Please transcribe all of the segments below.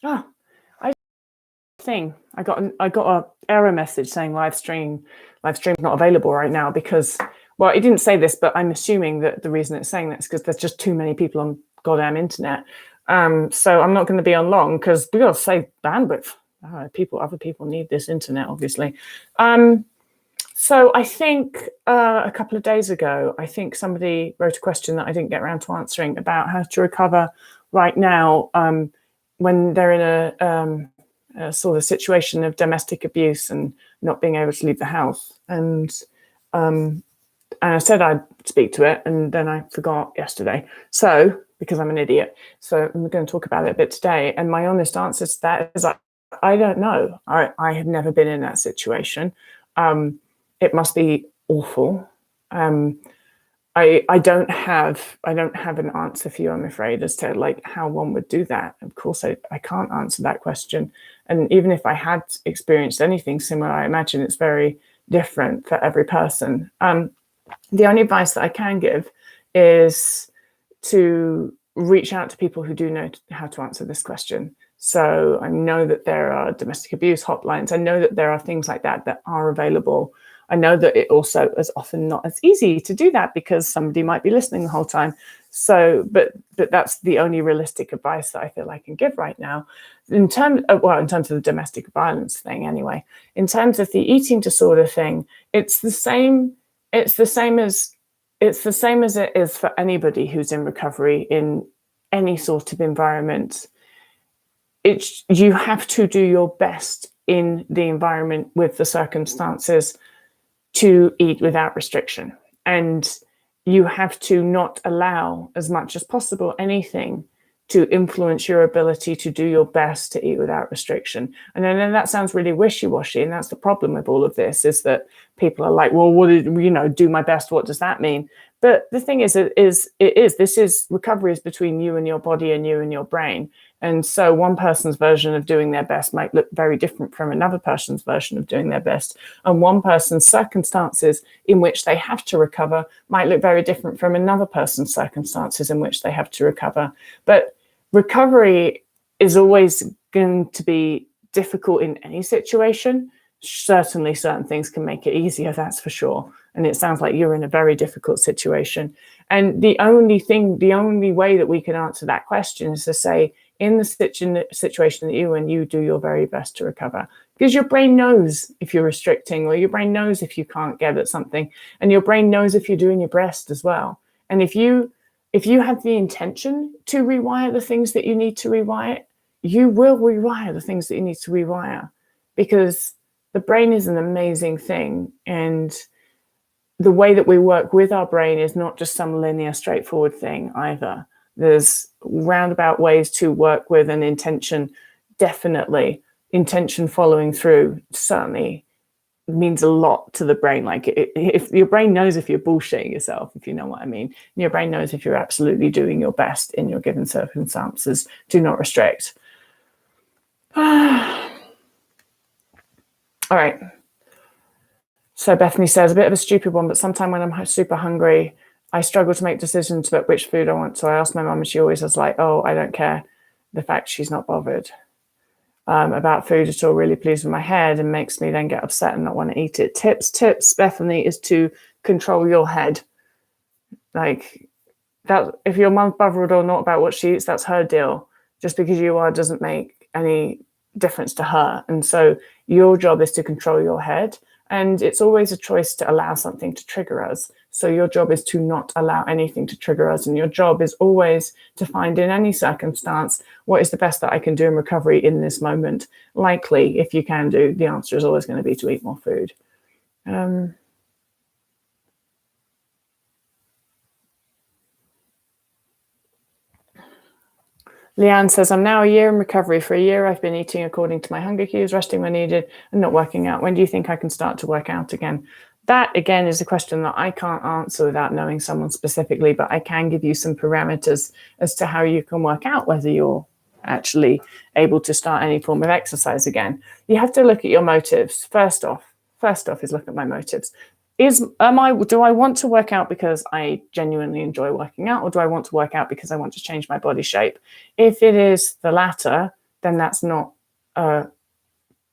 Oh, I thing. I got a error message saying live stream's not available right now because, well, it didn't say this, but I'm assuming that the reason it's saying that is because there's just too many people on goddamn internet. So I'm not going to be on long because we got to save bandwidth. Other people need this internet, obviously. So I think a couple of days ago, I think somebody wrote a question that I didn't get around to answering about how to recover right now when they're in a sort of situation of domestic abuse and not being able to leave the house. And I said I'd speak to it, and then I forgot yesterday. So, because I'm an idiot. So I'm going to talk about it a bit today. And my honest answer to that is I don't know. I have never been in that situation. It must be awful. I don't have an answer for you, I'm afraid, as to like how one would do that. Of course, I can't answer that question. And even if I had experienced anything similar, I imagine it's very different for every person. The only advice that I can give is to reach out to people who do know how to answer this question. So I know that there are domestic abuse hotlines. I know that there are things like that that are available. I know that it also is often not as easy to do that because somebody might be listening the whole time. So, but that's the only realistic advice that I feel I can give right now. In terms of the domestic violence thing, anyway. In terms of the eating disorder thing, it's the same as it is for anybody who's in recovery in any sort of environment. You have to do your best in the environment with the circumstances to eat without restriction. And you have to not allow, as much as possible, anything to influence your ability to do your best to eat without restriction. And then that sounds really wishy-washy. And that's the problem with all of this, is that people are like, well, do my best. What does that mean? But the thing is recovery is between you and your body and you and your brain. And so one person's version of doing their best might look very different from another person's version of doing their best. And one person's circumstances in which they have to recover might look very different from another person's circumstances in which they have to recover. But recovery is always going to be difficult in any situation. Certainly certain things can make it easier, that's for sure. And it sounds like you're in a very difficult situation. And the only way that we can answer that question is to say, in the situation that you do your very best to recover. Because your brain knows if you're restricting, or your brain knows if you can't get at something, and your brain knows if you're doing your best as well. And if you have the intention to rewire the things that you need to rewire, you will rewire the things that you need to rewire, because the brain is an amazing thing. And the way that we work with our brain is not just some linear, straightforward thing either. There's roundabout ways to work with an intention. Definitely, intention following through certainly means a lot to the brain. Like if your brain knows if you're bullshitting yourself, if you know what I mean, and your brain knows if you're absolutely doing your best in your given circumstances. Do not restrict. All right. So Bethany says, a bit of a stupid one, but sometime when I'm super hungry, I struggle to make decisions about which food I want. So I ask my mum, and she always is like, oh, I don't care. The fact she's not bothered about food at all really plays with my head and makes me then get upset and not want to eat it. Tips, Bethany, is to control your head. Like that, if your mum's bothered or not about what she eats, that's her deal. Just because you are doesn't make any difference to her. And so your job is to control your head. And it's always a choice to allow something to trigger us. So your job is to not allow anything to trigger us. And your job is always to find, in any circumstance, what is the best that I can do in recovery in this moment. Likely, if you can do, the answer is always going to be to eat more food. Leanne says, I'm now a year in recovery. For a year, I've been eating according to my hunger cues, resting when needed, and not working out. When do you think I can start to work out again? That, again, is a question that I can't answer without knowing someone specifically, but I can give you some parameters as to how you can work out whether you're actually able to start any form of exercise again. You have to look at your motives. First off is look at my motives. Do I want to work out because I genuinely enjoy working out, or do I want to work out because I want to change my body shape? If it is the latter, then that's not a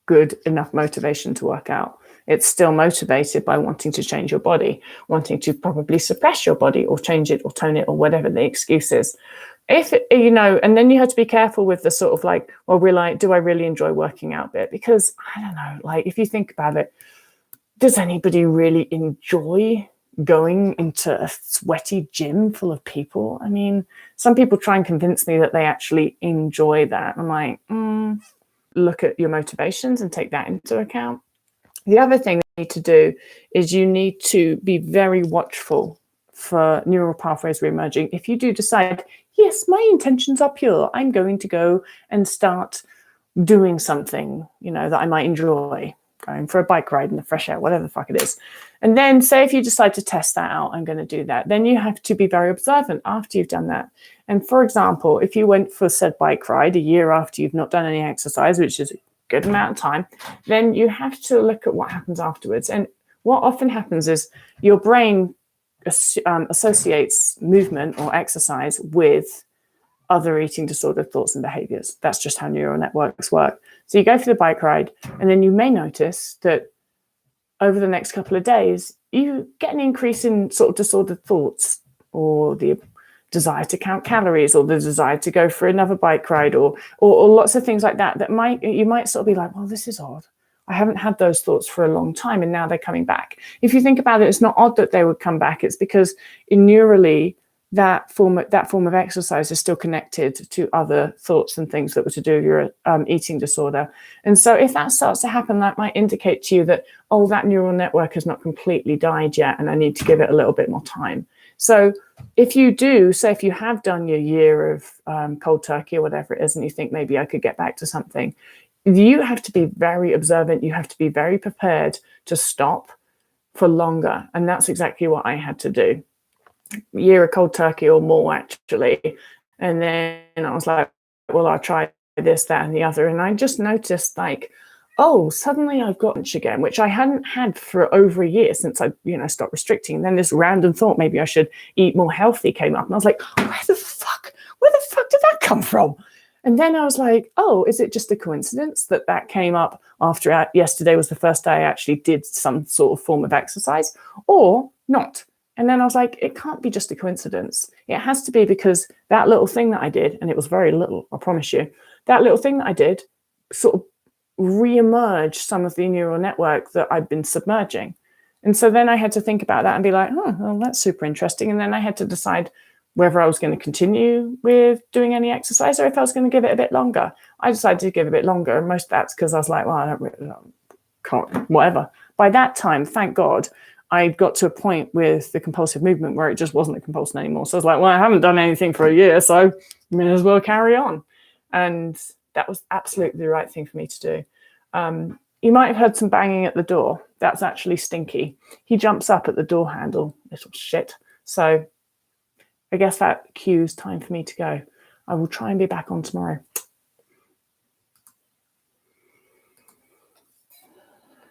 good enough motivation to work out. It's still motivated by wanting to change your body, wanting to probably suppress your body or change it or tone it or whatever the excuse is. If, you know, and then you have to be careful with the sort of like, well, we're like, do I really enjoy working out bit? Because I don't know, like if you think about it, does anybody really enjoy going into a sweaty gym full of people? I mean, some people try and convince me that they actually enjoy that. I'm like, look at your motivations and take that into account. The other thing you need to do is you need to be very watchful for neural pathways reemerging. If you do decide, yes, my intentions are pure, I'm going to go and start doing something, you know, that I might enjoy, going for a bike ride in the fresh air, whatever the fuck it is. And then say if you decide to test that out, I'm going to do that. Then you have to be very observant after you've done that. And for example, if you went for said bike ride a year after you've not done any exercise, which is a good amount of time, then you have to look at what happens afterwards. And what often happens is your brain associates movement or exercise with other eating disorder thoughts and behaviors. That's just how neural networks work. So you go for the bike ride, and then you may notice that over the next couple of days, you get an increase in sort of disordered thoughts, or the desire to count calories, or the desire to go for another bike ride, or lots of things like that, you might sort of be like, well, this is odd. I haven't had those thoughts for a long time, and now they're coming back. If you think about it, it's not odd that they would come back. It's because neurally, that form of exercise is still connected to other thoughts and things that were to do with your eating disorder. And so if that starts to happen, that might indicate to you that, oh, that neural network has not completely died yet, and I need to give it a little bit more time. So if you do, say if you have done your year of cold turkey or whatever it is, and you think maybe I could get back to something, you have to be very observant. You have to be very prepared to stop for longer. And that's exactly what I had to do. Year of cold turkey or more, actually. And then I was like, well, I'll try this, that, and the other. And I just noticed, like, oh, suddenly I've got lunch again, which I hadn't had for over a year since I, stopped restricting. And then this random thought, maybe I should eat more healthy, came up. And I was like, where the fuck did that come from? And then I was like, oh, is it just a coincidence that came up after yesterday was the first day I actually did some sort of form of exercise, or not? And then I was like, it can't be just a coincidence. It has to be because that little thing that I did, and it was very little, I promise you, that little thing that I did sort of re-emerged some of the neural network that I'd been submerging. And so then I had to think about that and be like, oh, well, that's super interesting. And then I had to decide whether I was going to continue with doing any exercise or if I was going to give it a bit longer. I decided to give it a bit longer. And most of that's because I was like, well, I don't really can't, whatever. By that time, thank God, I got to a point with the compulsive movement where it just wasn't a compulsion anymore. So I was like, well, I haven't done anything for a year, so may as well carry on. And that was absolutely the right thing for me to do. You might have heard some banging at the door. That's actually Stinky. He jumps up at the door handle, little shit. So I guess that cues time for me to go. I will try and be back on tomorrow.